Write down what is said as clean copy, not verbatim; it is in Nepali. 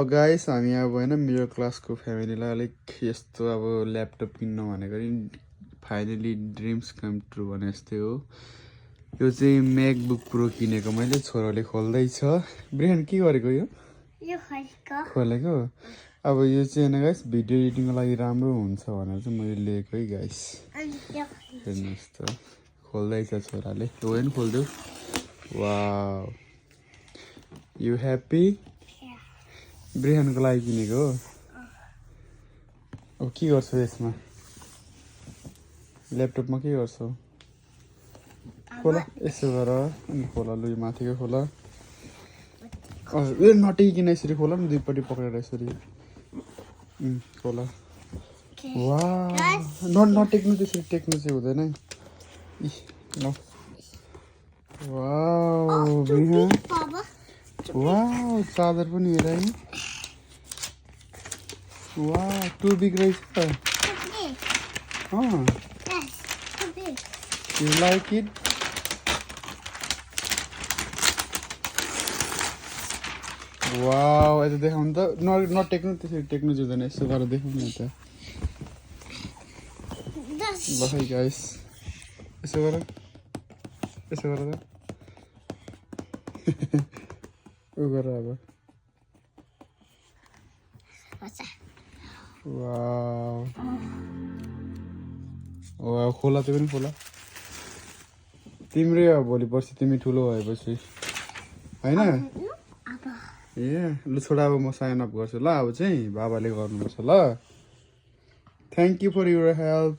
गाइस हामी अब होइन मिडल क्लासको फ्यामिलीलाई अलिक यस्तो अब ल्यापटप किन्नु भनेको नि फाइनली ड्रिम्स कम ट्रु भने जस्तै हो। यो चाहिँ म्याकबुक प्रो किनेको मैले, छोराले खोल्दैछ। ब्रिहान के गरेको यो खोलेको? अब यो चाहिँ होइन गाइस भिडियो एडिटिङको लागि राम्रो हुन्छ भनेर चाहिँ मैले लिएको है गाइस। हेर्नुहोस् त खोल्दैछ छोराले, हो नि खोल्देऊ। Wow, you happy? ब्रिहानको लागि किनेको हो। अब के गर्छौ यसमा? ल्यापटपमा के गर्छौ? खोला यसो गर अनि खोला, लु माथिको खोला। ए नटेकिन यसरी खोला नि, दुईपट्टि पक्रेर यसरी खोला। वाह, नटेक्नु त्यसरी, टेक्नु चाहिँ हुँदैन है। ल वाउ ब्रिहान, वाउ चार्जर पनि हेर है। वाह, टु बिग रहेछ त। You like it? वाउ, यता देखाउनु त। नटेक्नु त्यसरी, टेक्नु जुँदैन, यसो गरेर देखाउनु यता। ल है गाइस, यसो गर, यसो गर त। उ गर अब। वाउ वाउ, खोला त्यो पनि खोला। तिम्रै अब भोलि पर्सि तिमी ठुलो भएपछि होइन? ए लु छोडा, अब म साइन अप गर्छु ल। अब चाहिँ बाबाले गर्नुपर्छ ल। Thank you for your help.